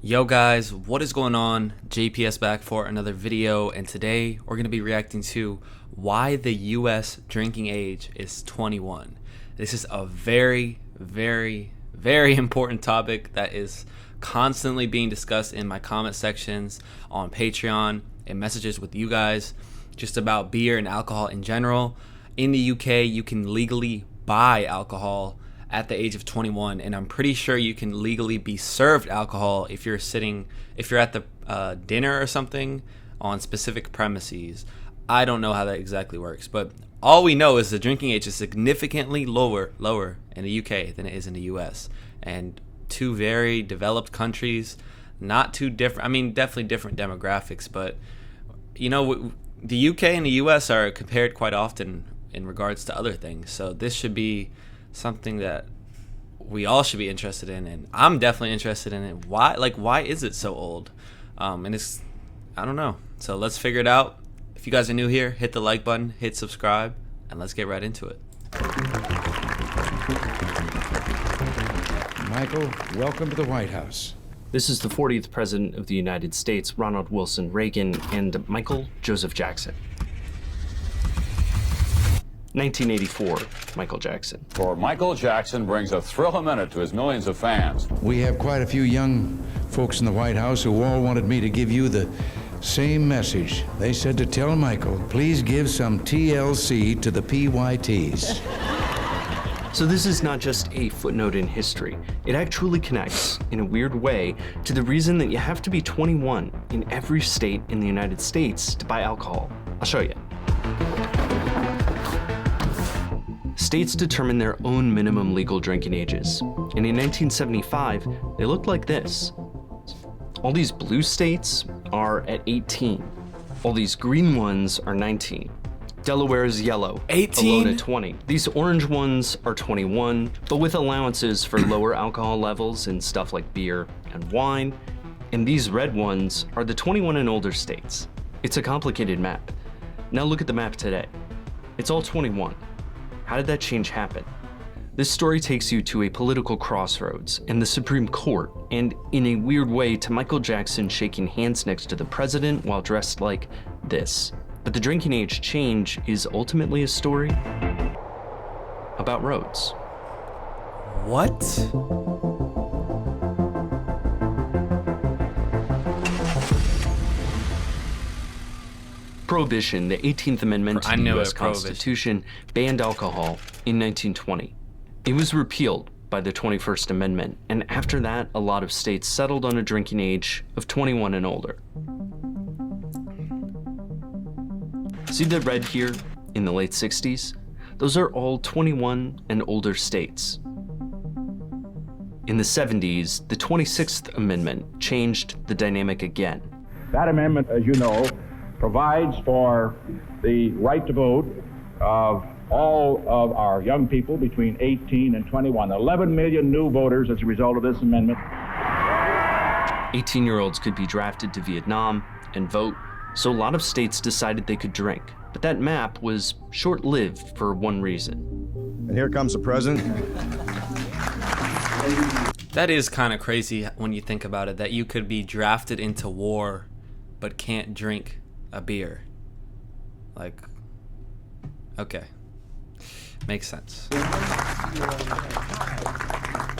Yo guys, what is going on? JPS back for another video, and today we're going to be reacting to why the US drinking age is 21. This is a very important topic that is constantly being discussed in my comment sections on Patreon and messages with you guys just about beer and alcohol in general. In the UK, you can legally buy alcohol at the age of 21, and I'm pretty sure you can legally be served alcohol if you're at the dinner or something on specific premises. I don't know how that exactly works, but all we know is the drinking age is significantly lower in the UK than it is in the US, and two very developed countries, not too different. I mean, definitely different demographics, but you know, the UK and the US are compared quite often in regards to other things, so this should be something that we all should be interested in, and I'm definitely interested in it. Why is it so old? And it's, I don't know. So let's figure it out. If you guys are new here, hit the like button, hit subscribe, and let's get right into it. Michael, welcome to the White House. This is the 40th President of the United States, Ronald Wilson Reagan, and Michael Joseph Jackson. 1984, Michael Jackson. For Michael Jackson brings a thrill a minute to his millions of fans. We have quite a few young folks in the White House who all wanted me to give you the same message. They said to tell Michael, please give some TLC to the PYTs. So this is not just a footnote in history. It actually connects, in a weird way, to the reason that you have to be 21 in every state in the United States to buy alcohol. I'll show you. States determine their own minimum legal drinking ages, and in 1975, they looked like this. All these blue states are at 18. All these green ones are 19. Delaware is yellow, 18? alone at 20. These orange ones are 21, but with allowances for lower alcohol levels in stuff like beer and wine. And these red ones are the 21 and older states. It's a complicated map. Now look at the map today. It's all 21. How did that change happen? This story takes you to a political crossroads and the Supreme Court, and in a weird way to Michael Jackson shaking hands next to the president while dressed like this. But the drinking age change is ultimately a story about roads. What? Prohibition, the 18th Amendment to the U.S. Constitution, banned alcohol in 1920. It was repealed by the 21st Amendment, and after that, a lot of states settled on a drinking age of 21 and older. See the red here in the late 60s? Those are all 21 and older states. In the 70s, the 26th Amendment changed the dynamic again. That amendment, as you know, provides for the right to vote of all of our young people between 18 and 21. 11 million new voters as a result of this amendment. 18-year-olds could be drafted to Vietnam and vote, so a lot of states decided they could drink. But that map was short-lived for one reason. And here comes the president. That is kind of crazy when you think about it, that you could be drafted into war but can't drink a beer. Like, okay, makes sense.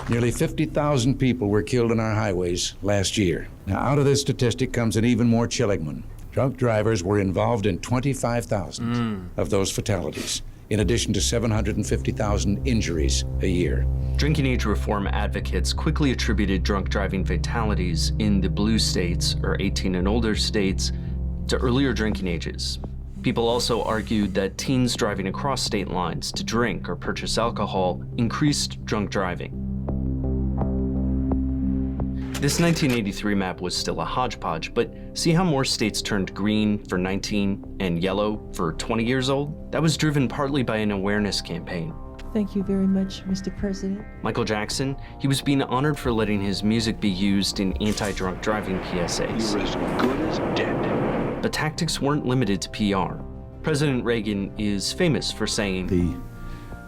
Nearly 50,000 people were killed on our highways last year. Now, out of this statistic comes an even more chilling one. Drunk drivers were involved in 25,000 of those fatalities, in addition to 750,000 injuries a year. Drinking age reform advocates quickly attributed drunk driving fatalities in the blue states, or 18 and older states, to earlier drinking ages. People also argued that teens driving across state lines to drink or purchase alcohol increased drunk driving. This 1983 map was still a hodgepodge, but see how more states turned green for 19 and yellow for 20 years old? That was driven partly by an awareness campaign. Thank you very much, Mr. President. Michael Jackson, he was being honored for letting his music be used in anti-drunk driving PSAs. You're as good as dead. But tactics weren't limited to PR. President Reagan is famous for saying, The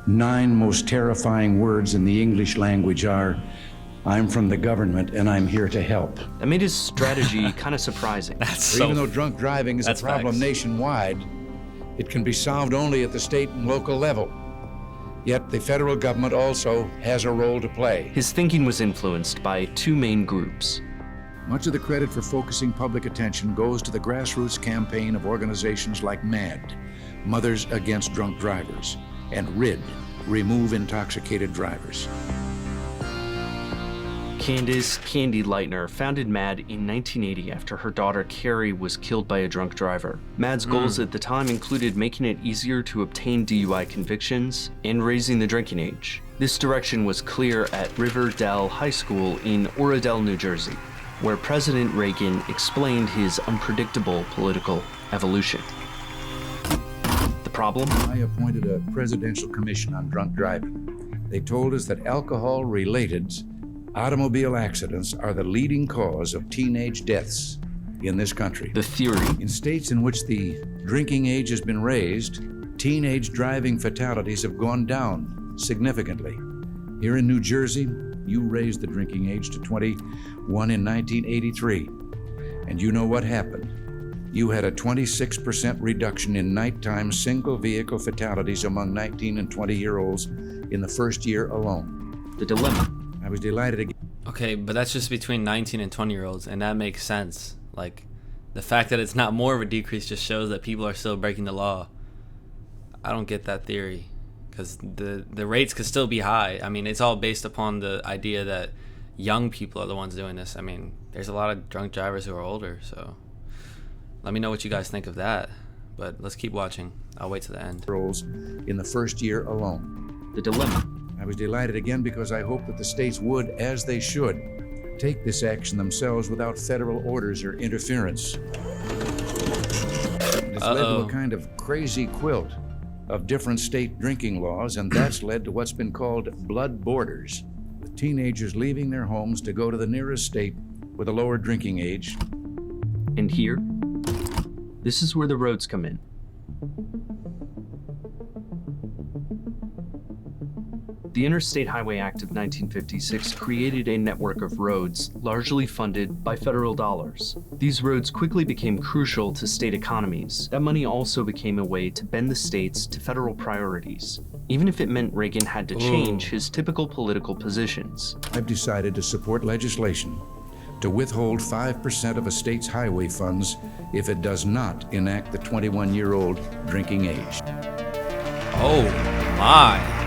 9 most terrifying words in the English language are I'm from the government, and I'm here to help. That made his strategy kind of surprising. That's Even though drunk driving is a That's problem facts. nationwide, it can be solved only at the state and local level. Yet the federal government also has a role to play. His thinking was influenced by two main groups. Much of the credit for focusing public attention goes to the grassroots campaign of organizations like MAD, Mothers Against Drunk Drivers, and RID, Remove Intoxicated Drivers. Candace "Candy" Lightner founded MAD in 1980 after her daughter Carrie was killed by a drunk driver. MAD's goals at the time included making it easier to obtain DUI convictions and raising the drinking age. This direction was clear at Riverdale High School in Oradell, New Jersey, where President Reagan explained his unpredictable political evolution. The problem? I appointed a presidential commission on drunk driving. They told us that alcohol-related automobile accidents are the leading cause of teenage deaths in this country. The theory. In states in which the drinking age has been raised, teenage driving fatalities have gone down significantly. Here in New Jersey, you raised the drinking age to 21 in 1983. And you know what happened. You had a 26% reduction in nighttime single vehicle fatalities among 19 and 20-year-olds in the first year alone. The dilemma. I was delighted again. Okay, but that's just between 19 and 20-year-olds, and that makes sense. Like, the fact that it's not more of a decrease just shows that people are still breaking the law. I don't get that theory, because the rates could still be high. I mean, it's all based upon the idea that young people are the ones doing this. I mean, there's a lot of drunk drivers who are older, so let me know what you guys think of that. But let's keep watching. I'll wait to the end. In the first year alone. The dilemma. I was delighted again because I hope that the states would, as they should, take this action themselves without federal orders or interference. It's led to a kind of crazy quilt of different state drinking laws, and that's led to what's been called blood borders, with teenagers leaving their homes to go to the nearest state with a lower drinking age. And here, this is where the roads come in. The Interstate Highway Act of 1956 created a network of roads largely funded by federal dollars. These roads quickly became crucial to state economies. That money also became a way to bend the states to federal priorities, even if it meant Reagan had to change his typical political positions. I've decided to support legislation to withhold 5% of a state's highway funds if it does not enact the 21-year-old drinking age. Oh my.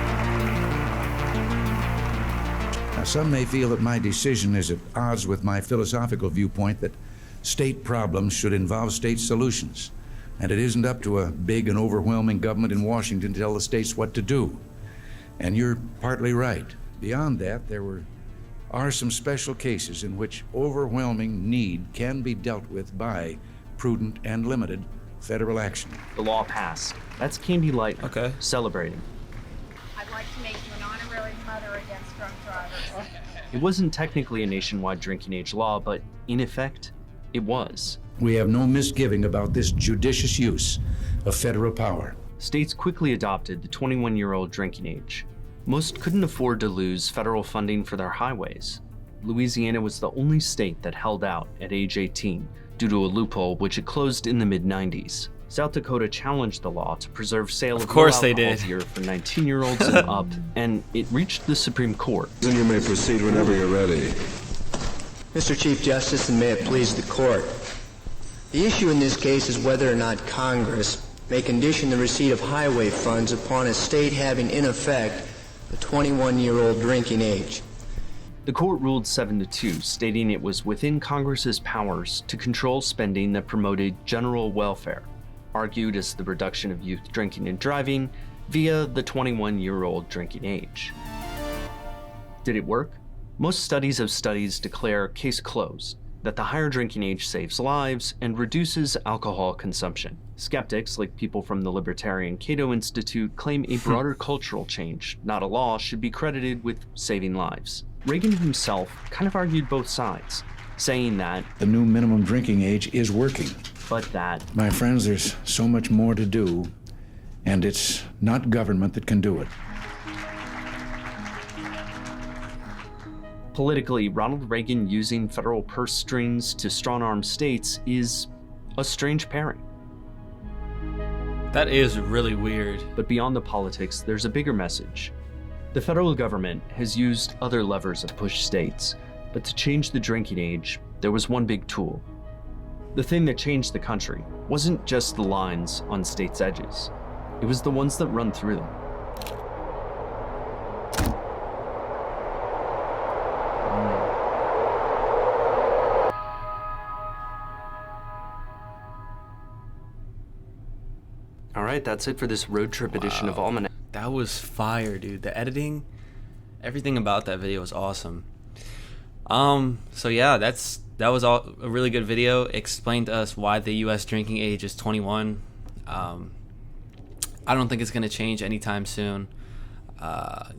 Now, some may feel that my decision is at odds with my philosophical viewpoint that state problems should involve state solutions, and it isn't up to a big and overwhelming government in Washington to tell the states what to do. And you're partly right. Beyond that, there are some special cases in which overwhelming need can be dealt with by prudent and limited federal action. The law passed. That's Candy Lightner, Okay. celebrating. I'd like to make you an honorary mother against drunk drivers. It wasn't technically a nationwide drinking age law, but in effect, it was. We have no misgiving about this judicious use of federal power. States quickly adopted the 21-year-old drinking age. Most couldn't afford to lose federal funding for their highways. Louisiana was the only state that held out at age 18 due to a loophole which it closed in the mid-90s. South Dakota challenged the law to preserve sale of course they low-alcohol did. beer for 19-year-olds and up, and it reached the Supreme Court. Then you may proceed whenever you're ready. Mr. Chief Justice, and may it please the court. The issue in this case is whether or not Congress may condition the receipt of highway funds upon a state having in effect the 21-year-old drinking age. The court ruled 7-2, stating it was within Congress's powers to control spending that promoted general welfare, argued as the reduction of youth drinking and driving via the 21-year-old drinking age. Did it work? Most studies of studies declare case closed, that the higher drinking age saves lives and reduces alcohol consumption. Skeptics, like people from the Libertarian Cato Institute, claim a broader cultural change, not a law, should be credited with saving lives. Reagan himself kind of argued both sides, saying that The new minimum drinking age is working. but that My friends, there's so much more to do, and it's not government that can do it. Politically, Ronald Reagan using federal purse strings to strong-arm states is a strange pairing. That is really weird. But beyond the politics, there's a bigger message. The federal government has used other levers to push states, but to change the drinking age, there was one big tool. The thing that changed the country wasn't just the lines on states' edges. It was the ones that run through them. All right, that's it for this road trip edition of Almanac. That was fire, dude. The editing, everything about that video was awesome. So yeah, that was all a really good video. Explained to us why the U.S. drinking age is 21. I don't think it's gonna change anytime soon.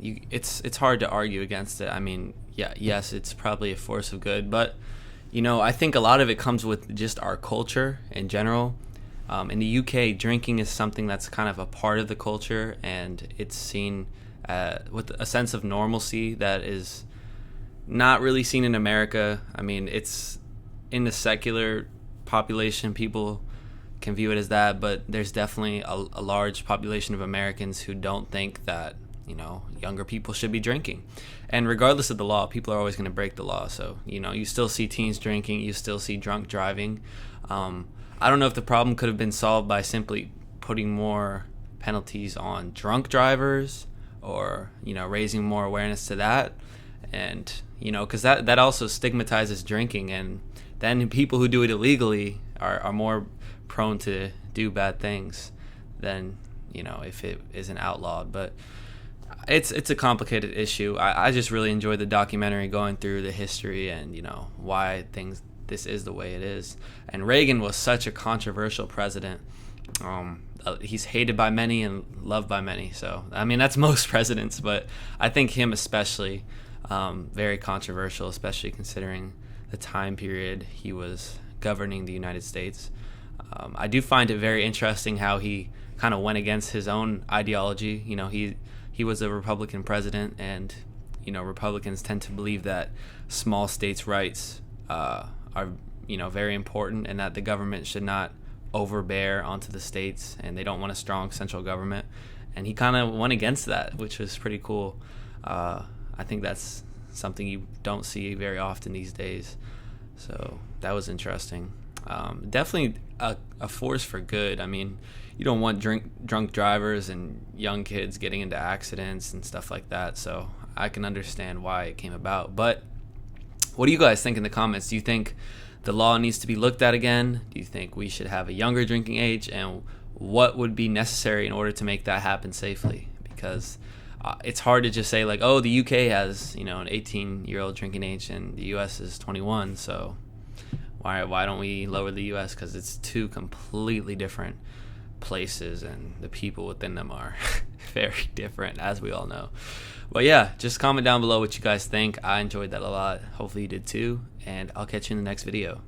It's hard to argue against it. I mean, yes, it's probably a force of good, but I think a lot of it comes with just our culture in general. In the UK, drinking is something that's kind of a part of the culture, and it's seen with a sense of normalcy that is not really seen in America. I mean, it's in the secular population, people can view it as that, but there's definitely a large population of Americans who don't think that younger people should be drinking. And regardless of the law, people are always going to break the law. So you still see teens drinking, you still see drunk driving. I don't know if the problem could have been solved by simply putting more penalties on drunk drivers, or raising more awareness to that, and because that also stigmatizes drinking, and then people who do it illegally are more prone to do bad things than if it isn't outlawed. But it's a complicated issue. I just really enjoyed the documentary, going through the history and why this is the way it is. And Reagan was such a controversial president. He's hated by many and loved by many. So I mean, that's most presidents, but I think him especially, very controversial, especially considering the time period he was governing the United States. I do find it very interesting how he kind of went against his own ideology. He was a Republican president, and Republicans tend to believe that small states' rights are very important, and that the government should not overbear onto the states, and they don't want a strong central government. And he kind of went against that, which was pretty cool. I think that's something you don't see very often these days. So that was interesting. Definitely a force for good. I mean, you don't want drunk drivers and young kids getting into accidents and stuff like that. So I can understand why it came about. But what do you guys think in the comments? Do you think the law needs to be looked at again? Do you think we should have a younger drinking age? And what would be necessary in order to make that happen safely? Because it's hard to just say like, oh, the UK has an 18-year-old drinking age and the US is 21. So why don't we lower the US? Because it's two completely different places, and the people within them are very different, as we all know. But yeah, just comment down below what you guys think. I enjoyed that a lot. Hopefully you did too, and I'll catch you in the next video.